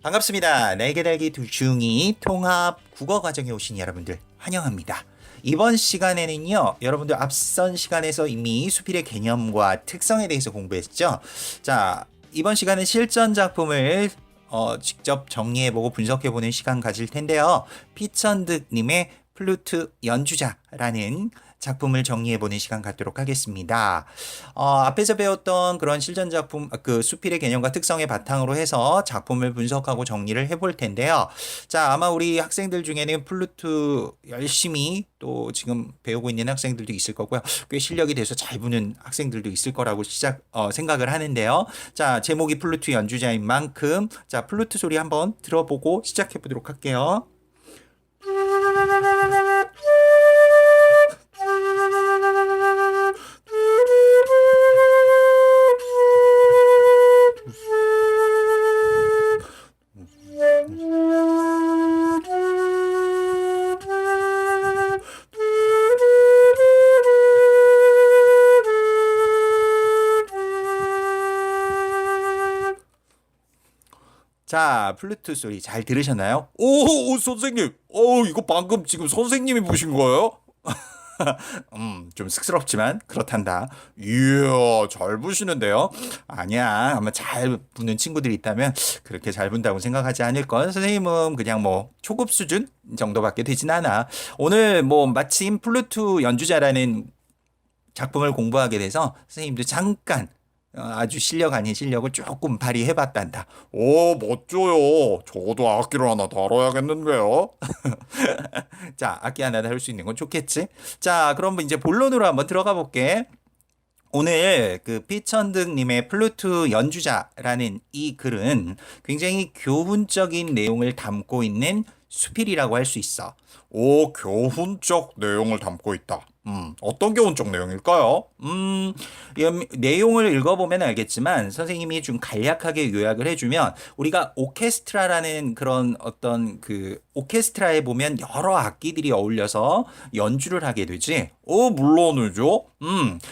반갑습니다. 날개달기 두중이 통합 국어 과정에 오신 여러분들 환영합니다. 이번 시간에는요, 여러분들 앞선 시간에서 이미 수필의 개념과 특성에 대해서 공부했죠. 자, 이번 시간은 실전 작품을 직접 정리해보고 분석해보는 시간 가질 텐데요. 피천득님의 플루트 연주자라는 작품을 정리해보는 시간 갖도록 하겠습니다. 앞에서 배웠던 그런 실전 작품, 그 수필의 개념과 특성의 바탕으로 해서 작품을 분석하고 정리를 해볼 텐데요. 자, 아마 우리 학생들 중에는 플루트 열심히 또 지금 배우고 있는 학생들도 있을 거고요. 꽤 실력이 돼서 잘 부는 학생들도 있을 거라고 생각을 하는데요. 자, 제목이 플루트 연주자인 만큼, 자, 플루트 소리 한번 들어보고 시작해 보도록 할게요. 자, 플루트 소리 잘 들으셨나요? 오, 선생님. 이거 방금 지금 선생님이 보신 거예요? 좀 쑥스럽지만 그렇단다. 이야, 잘 보시는데요? 아니야. 아마 잘 부는 친구들이 있다면 그렇게 잘 분다고 생각하지 않을 건. 선생님은 그냥 뭐 초급 수준 정도밖에 되진 않아. 오늘 뭐 마침 플루트 연주자라는 작품을 공부하게 돼서 선생님도 잠깐 아주 실력 아닌 실력을 조금 발휘해봤단다. 오, 멋져요. 저도 악기를 하나 다뤄야겠는데요. 자, 악기 하나 다룰 수 있는 건 좋겠지? 자, 그럼 이제 본론으로 한번 들어가 볼게. 오늘 그 피천득님의 플루트 연주자라는 이 글은 굉장히 교훈적인 내용을 담고 있는 수필이라고 할 수 있어. 오, 교훈적 내용을 담고 있다. 어떤 교훈적 내용일까요? 이 내용을 읽어보면 알겠지만 선생님이 좀 간략하게 요약을 해주면 우리가 오케스트라라는 그런 어떤 그 오케스트라에 보면 여러 악기들이 어울려서 연주를 하게 되지. 물론이죠.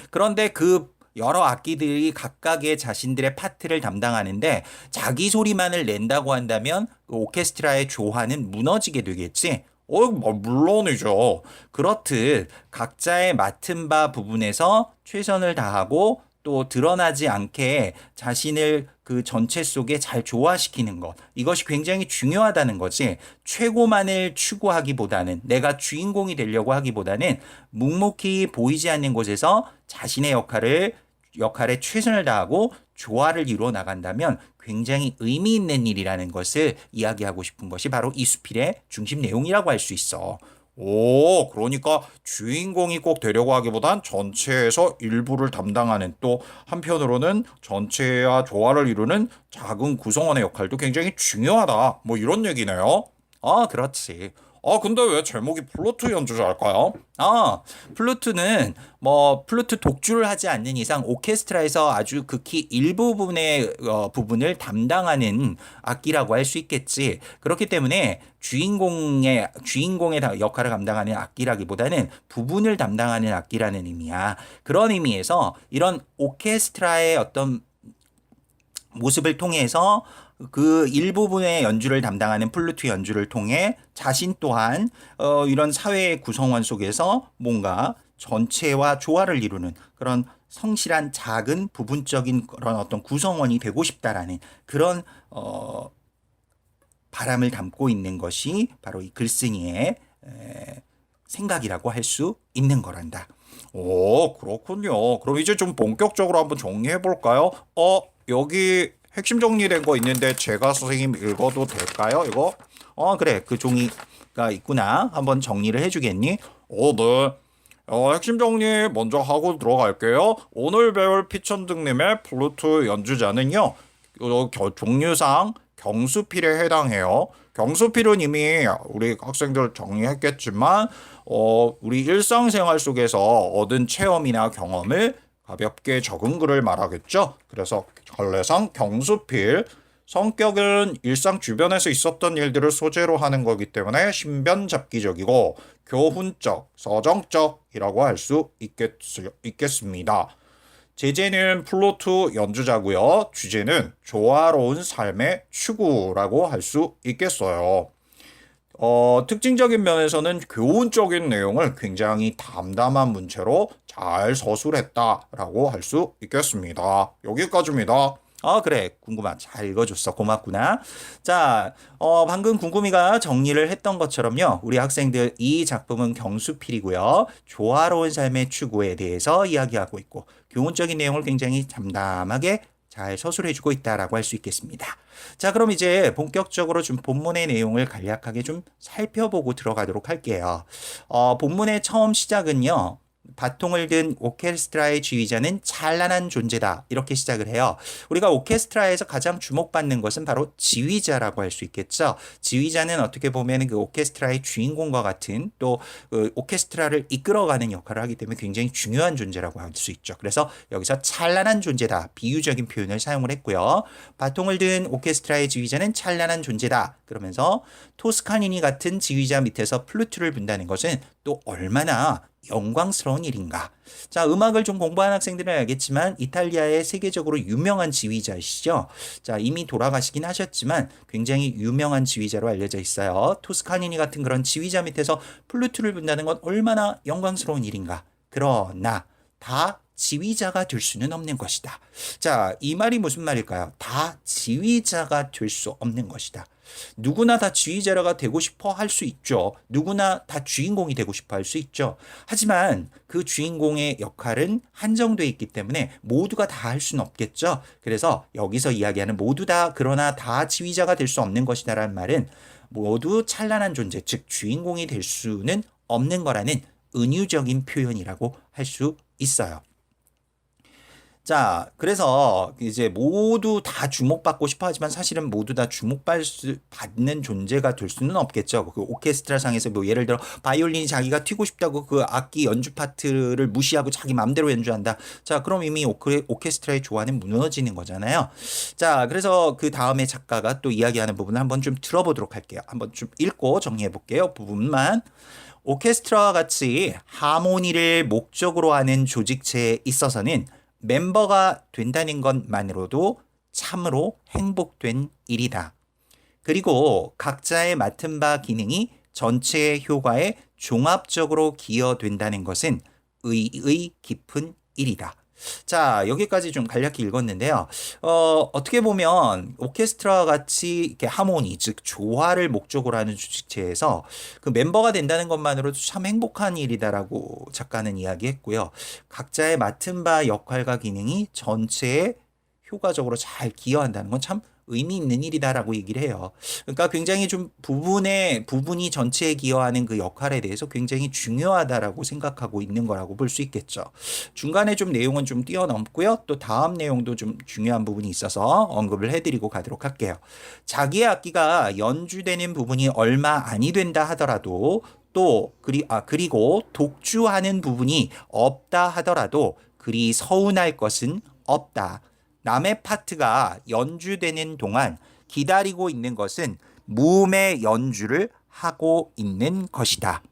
그런데 그 여러 악기들이 각각의 자신들의 파트를 담당하는데 자기 소리만을 낸다고 한다면 그 오케스트라의 조화는 무너지게 되겠지. 물론이죠. 그렇듯 각자의 맡은 바 부분에서 최선을 다하고 또 드러나지 않게 자신을 그 전체 속에 잘 조화시키는 것. 이것이 굉장히 중요하다는 거지. 최고만을 추구하기보다는 내가 주인공이 되려고 하기보다는 묵묵히 보이지 않는 곳에서 자신의 역할에 최선을 다하고 조화를 이루어 나간다면 굉장히 의미 있는 일이라는 것을 이야기하고 싶은 것이 바로 이 수필의 중심 내용이라고 할 수 있어. 오, 그러니까 주인공이 꼭 되려고 하기보단 전체에서 일부를 담당하는 또 한편으로는 전체와 조화를 이루는 작은 구성원의 역할도 굉장히 중요하다. 뭐 이런 얘기네요. 그렇지. 근데 왜 제목이 플루트 연주자일까요? 플루트는 뭐 플루트 독주를 하지 않는 이상 오케스트라에서 아주 극히 일부분의 부분을 담당하는 악기라고 할 수 있겠지. 그렇기 때문에 주인공의 역할을 감당하는 악기라기보다는 부분을 담당하는 악기라는 의미야. 그런 의미에서 이런 오케스트라의 어떤 모습을 통해서 그 일부분의 연주를 담당하는 플루트 연주를 통해 자신 또한 이런 사회의 구성원 속에서 뭔가 전체와 조화를 이루는 그런 성실한 작은 부분적인 그런 어떤 구성원이 되고 싶다라는 그런 바람을 담고 있는 것이 바로 이 글쓴이의 생각이라고 할 수 있는 거란다. 오, 그렇군요. 그럼 이제 좀 본격적으로 한번 정리해 볼까요? 여기 핵심 정리된 거 있는데 제가 선생님 읽어도 될까요? 이거? 그래. 그 종이가 있구나. 한번 정리를 해주겠니? 네. 핵심 정리 먼저 하고 들어갈게요. 오늘 배울 피천득님의 플루트 연주자는요, 종류상 경수필에 해당해요. 경수필은 이미 우리 학생들 정리했겠지만, 우리 일상생활 속에서 얻은 체험이나 경험을 가볍게 적은 글을 말하겠죠. 그래서 관례상 경수필, 성격은 일상 주변에서 있었던 일들을 소재로 하는 거기 때문에 신변잡기적이고 교훈적, 서정적이라고 할 수 있겠습니다. 제재는 플루트 연주자고요. 주제는 조화로운 삶의 추구라고 할 수 있겠어요. 특징적인 면에서는 교훈적인 내용을 굉장히 담담한 문체로 잘 서술했다라고 할 수 있겠습니다. 여기까지입니다. 그래. 궁금한. 잘 읽어줬어. 고맙구나. 자, 방금 궁금이가 정리를 했던 것처럼요. 우리 학생들 이 작품은 경수필이고요. 조화로운 삶의 추구에 대해서 이야기하고 있고 교훈적인 내용을 굉장히 담담하게 잘 서술해주고 있다라고 할 수 있겠습니다. 자, 그럼 이제 본격적으로 좀 본문의 내용을 간략하게 좀 살펴보고 들어가도록 할게요. 본문의 처음 시작은요. 바통을 든 오케스트라의 지휘자는 찬란한 존재다. 이렇게 시작을 해요. 우리가 오케스트라에서 가장 주목받는 것은 바로 지휘자라고 할 수 있겠죠. 지휘자는 어떻게 보면 그 오케스트라의 주인공과 같은 또 그 오케스트라를 이끌어가는 역할을 하기 때문에 굉장히 중요한 존재라고 할 수 있죠. 그래서 여기서 찬란한 존재다. 비유적인 표현을 사용을 했고요. 바통을 든 오케스트라의 지휘자는 찬란한 존재다. 그러면서 토스카니니 같은 지휘자 밑에서 플루트를 분다는 것은 또 얼마나 영광스러운 일인가. 자, 음악을 좀 공부한 학생들은 알겠지만 이탈리아의 세계적으로 유명한 지휘자이시죠. 자, 이미 돌아가시긴 하셨지만 굉장히 유명한 지휘자로 알려져 있어요. 토스카니니 같은 그런 지휘자 밑에서 플루트를 분다는 건 얼마나 영광스러운 일인가. 그러나 다 지휘자가 될 수는 없는 것이다. 자, 이 말이 무슨 말일까요? 다 지휘자가 될 수 없는 것이다. 누구나 다 지휘자가 되고 싶어 할 수 있죠. 누구나 다 주인공이 되고 싶어 할 수 있죠. 하지만 그 주인공의 역할은 한정되어 있기 때문에 모두가 다 할 수는 없겠죠. 그래서 여기서 이야기하는 모두 다 그러나 다 지휘자가 될 수 없는 것이다라는 말은 모두 찬란한 존재, 즉 주인공이 될 수는 없는 거라는 은유적인 표현이라고 할 수 있어요. 자, 그래서 이제 모두 다 주목받고 싶어 하지만 사실은 모두 다 주목받는 존재가 될 수는 없겠죠. 그 오케스트라 상에서 뭐 예를 들어 바이올린이 자기가 튀고 싶다고 그 악기 연주 파트를 무시하고 자기 마음대로 연주한다. 자, 그럼 이미 오케스트라의 조화는 무너지는 거잖아요. 자, 그래서 그 다음에 작가가 또 이야기하는 부분을 한번 좀 들어보도록 할게요. 한번 좀 읽고 정리해 볼게요. 부분만. 오케스트라와 같이 하모니를 목적으로 하는 조직체에 있어서는 멤버가 된다는 것만으로도 참으로 행복된 일이다. 그리고 각자의 맡은 바 기능이 전체의 효과에 종합적으로 기여된다는 것은 의의 깊은 일이다. 자, 여기까지 좀 간략히 읽었는데요. 어떻게 보면 오케스트라와 같이 이렇게 하모니, 즉 조화를 목적으로 하는 주식체에서 그 멤버가 된다는 것만으로도 참 행복한 일이다라고 작가는 이야기했고요. 각자의 맡은 바 역할과 기능이 전체에 효과적으로 잘 기여한다는 건 참 의미 있는 일이다라고 얘기를 해요. 그러니까 굉장히 좀 부분이 전체에 기여하는 그 역할에 대해서 굉장히 중요하다라고 생각하고 있는 거라고 볼 수 있겠죠. 중간에 좀 내용은 좀 뛰어넘고요. 또 다음 내용도 좀 중요한 부분이 있어서 언급을 해드리고 가도록 할게요. 자기의 악기가 연주되는 부분이 얼마 아니 된다 하더라도 또 그리고 독주하는 부분이 없다 하더라도 그리 서운할 것은 없다. 남의 파트가 연주되는 동안 기다리고 있는 것은 무음의 연주를 하고 있는 것이다.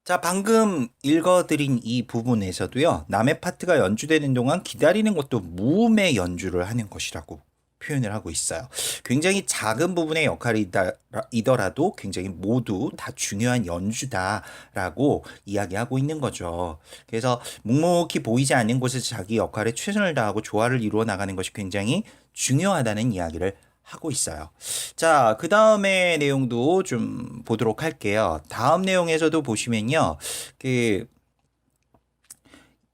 자, 방금 읽어드린 이 부분에서도요. 남의 파트가 연주되는 동안 기다리는 것도 무음의 연주를 하는 것이라고 표현을 하고 있어요. 굉장히 작은 부분의 역할이더라도 굉장히 모두 다 중요한 연주다라고 이야기하고 있는 거죠. 그래서 묵묵히 보이지 않는 곳에서 자기 역할에 최선을 다하고 조화를 이루어 나가는 것이 굉장히 중요하다는 이야기를 하고 있어요. 자, 그 다음의 내용도 좀 보도록 할게요. 다음 내용에서도 보시면요.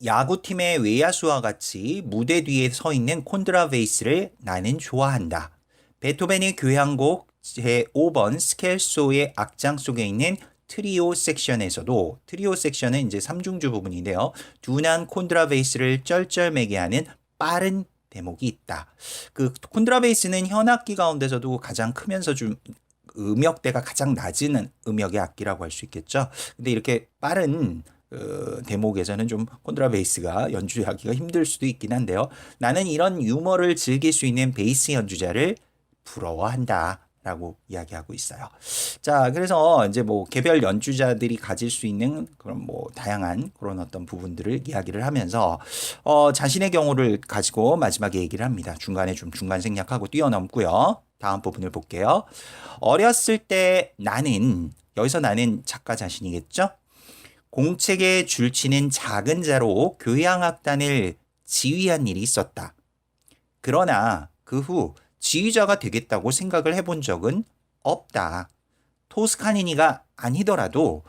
야구팀의 외야수와 같이 무대 뒤에 서 있는 콘트라베이스를 나는 좋아한다. 베토벤의 교향곡 제5번 스켈소의 악장 속에 있는 트리오 섹션에서도 트리오 섹션은 이제 삼중주 부분인데요. 둔한 콘트라베이스를 쩔쩔매게 하는 빠른 대목이 있다. 그 콘트라베이스는 현악기 가운데서도 가장 크면서 좀 음역대가 가장 낮은 음역의 악기라고 할 수 있겠죠. 근데 이렇게 빠른 대목에서는 좀 콘트라베이스가 연주하기가 힘들 수도 있긴 한데요. 나는 이런 유머를 즐길 수 있는 베이스 연주자를 부러워한다 라고 이야기하고 있어요. 자, 그래서 이제 뭐 개별 연주자들이 가질 수 있는 그런 뭐 다양한 그런 어떤 부분들을 이야기를 하면서 자신의 경우를 가지고 마지막에 얘기를 합니다. 중간에 좀 중간 생략하고 뛰어넘고요. 다음 부분을 볼게요. 어렸을 때 나는, 여기서 나는 작가 자신이겠죠? 공책에 줄치는 작은 자로 교향악단을 지휘한 일이 있었다. 그러나 그 후 지휘자가 되겠다고 생각을 해본 적은 없다. 토스카니니가 아니더라도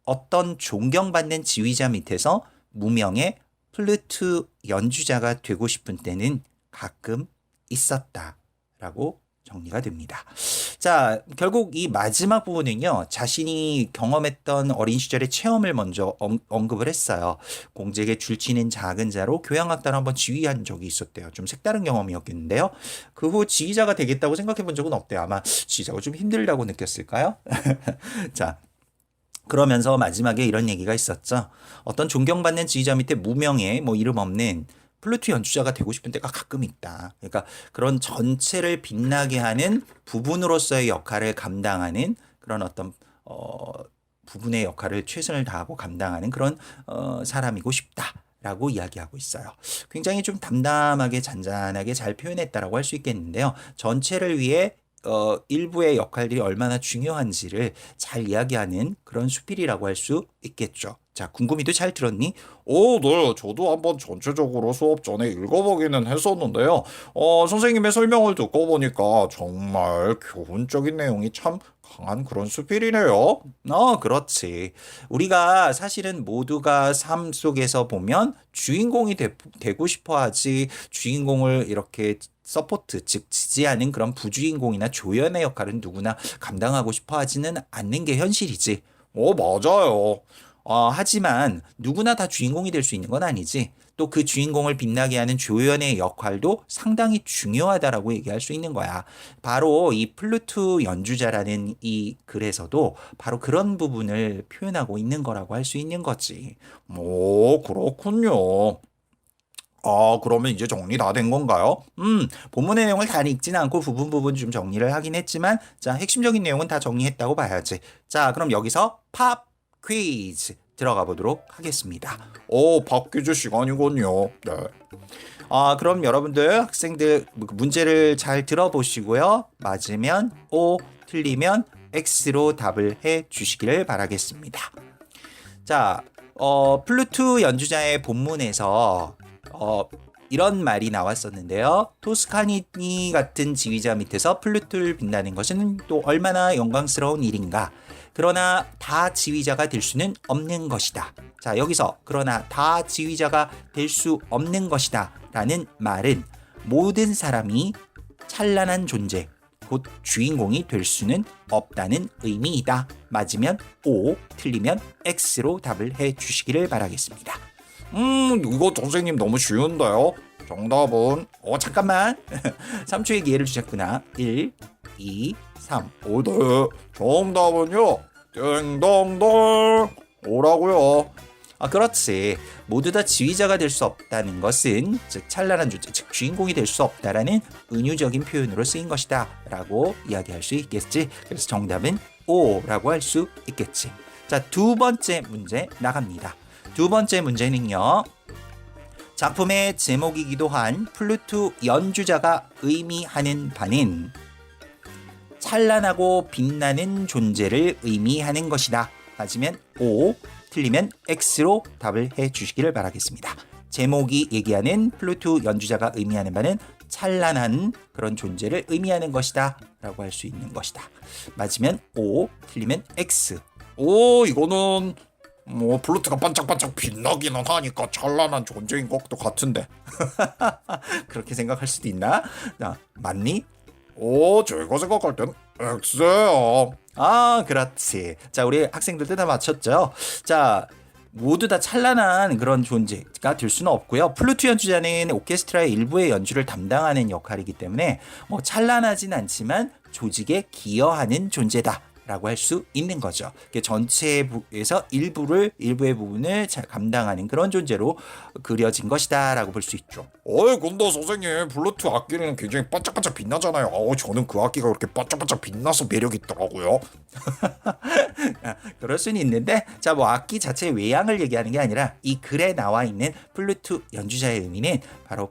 어떤 존경받는 지휘자 밑에서 무명의 플루트 연주자가 되고 싶은 때는 가끔 있었다. 라고 정리가 됩니다. 자, 결국 이 마지막 부분은요, 자신이 경험했던 어린 시절의 체험을 먼저 언급을 했어요. 공책에 줄치는 작은 자로 교향악단을 한번 지휘한 적이 있었대요. 좀 색다른 경험이었겠는데요. 그 후 지휘자가 되겠다고 생각해 본 적은 없대요. 아마 지휘자가 좀 힘들다고 느꼈을까요? 자, 그러면서 마지막에 이런 얘기가 있었죠. 어떤 존경받는 지휘자 밑에 무명의 뭐 이름 없는 플루트 연주자가 되고 싶은 때가 가끔 있다. 그러니까 그런 전체를 빛나게 하는 부분으로서의 역할을 감당하는 그런 어떤 부분의 역할을 최선을 다하고 감당하는 그런 사람이고 싶다라고 이야기하고 있어요. 굉장히 좀 담담하게 잔잔하게 잘 표현했다라고 할 수 있겠는데요. 전체를 위해 일부의 역할들이 얼마나 중요한지를 잘 이야기하는 그런 수필이라고 할 수 있겠죠. 자, 궁금이도 잘 들었니? 네. 저도 한번 전체적으로 수업 전에 읽어보기는 했었는데요. 선생님의 설명을 듣고 보니까 정말 교훈적인 내용이 참 강한 그런 수필이네요. 그렇지. 우리가 사실은 모두가 삶 속에서 보면 주인공이 되고 싶어 하지 주인공을 이렇게 서포트, 즉 지지하는 그런 부주인공이나 조연의 역할은 누구나 감당하고 싶어 하지는 않는 게 현실이지. 맞아요. 하지만 누구나 다 주인공이 될 수 있는 건 아니지. 또 그 주인공을 빛나게 하는 조연의 역할도 상당히 중요하다라고 얘기할 수 있는 거야. 바로 이 플루트 연주자라는 이 글에서도 바로 그런 부분을 표현하고 있는 거라고 할 수 있는 거지. 그렇군요. 그러면 이제 정리 다 된 건가요? 본문의 내용을 다 읽지는 않고 부분 좀 정리를 하긴 했지만, 자, 핵심적인 내용은 다 정리했다고 봐야지. 자, 그럼 여기서 팝 퀴즈 들어가 보도록 하겠습니다. 밥 퀴즈 시간이군요. 네. 그럼 여러분들 학생들 문제를 잘 들어보시고요. 맞으면 O, 틀리면 X로 답을 해 주시기를 바라겠습니다. 자, 플루트 연주자의 본문에서 이런 말이 나왔었는데요. 토스카니니 같은 지휘자 밑에서 플루트를 빛나는 것은 또 얼마나 영광스러운 일인가. 그러나 다 지휘자가 될 수는 없는 것이다. 자, 여기서 그러나 다 지휘자가 될 수 없는 것이다 라는 말은 모든 사람이 찬란한 존재, 곧 주인공이 될 수는 없다는 의미이다. 맞으면 O, 틀리면 X로 답을 해 주시기를 바라겠습니다. 이거 선생님 너무 쉬운데요? 정답은 잠깐만. 3초의 기회를 주셨구나. 1, 2, 3. 네. 정답은요. 띵동동 오라고요. 그렇지. 모두 다 지휘자가 될 수 없다는 것은 즉 찬란한 존재, 즉 주인공이 될 수 없다라는 은유적인 표현으로 쓰인 것이다 라고 이야기할 수 있겠지. 그래서 정답은 O라고 할 수 있겠지. 자, 두 번째 문제 나갑니다. 두 번째 문제는요. 작품의 제목이기도 한 플루트 연주자가 의미하는 바는 찬란하고 빛나는 존재를 의미하는 것이다. 맞으면 O, 틀리면 X로 답을 해 주시기를 바라겠습니다. 제목이 얘기하는 플루트 연주자가 의미하는 바는 찬란한 그런 존재를 의미하는 것이다 라고 할 수 있는 것이다. 맞으면 O, 틀리면 X. 이거는 플루트가 반짝반짝 빛나기는 하니까 찬란한 존재인 것도 같은데. 그렇게 생각할 수도 있나? 자, 맞니? 제가 생각할 땐 X예요. 그렇지. 자, 우리 학생들도 다 맞췄죠? 자, 모두 다 찬란한 그런 존재가 될 수는 없고요. 플루트 연주자는 오케스트라의 일부의 연주를 담당하는 역할이기 때문에 찬란하진 않지만 조직에 기여하는 존재다 라고 할 수 있는 거죠. 전체에서 일부의 부분을 잘 감당하는 그런 존재로 그려진 것이다라고 볼 수 있죠. 근데 선생님 블루투 악기는 굉장히 반짝반짝 빛나잖아요. 저는 그 악기가 그렇게 반짝반짝 빛나서 매력 있더라고요. 그럴 수는 있는데 뭐 악기 자체의 외양을 얘기하는 게 아니라 이 글에 나와 있는 플루트 연주자의 의미는 바로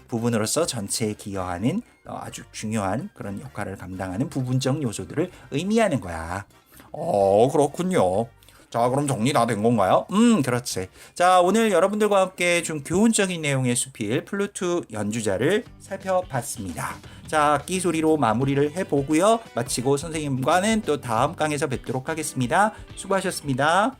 부분으로서 전체에 기여하는 아주 중요한 그런 역할을 감당하는 부분적 요소들을 의미하는 거야. 그렇군요. 자, 그럼 정리 다 된 건가요? 그렇지. 자, 오늘 여러분들과 함께 좀 교훈적인 내용의 수필 플루트 연주자를 살펴봤습니다. 자, 악기 소리로 마무리를 해보고요. 마치고 선생님과는 또 다음 강에서 뵙도록 하겠습니다. 수고하셨습니다.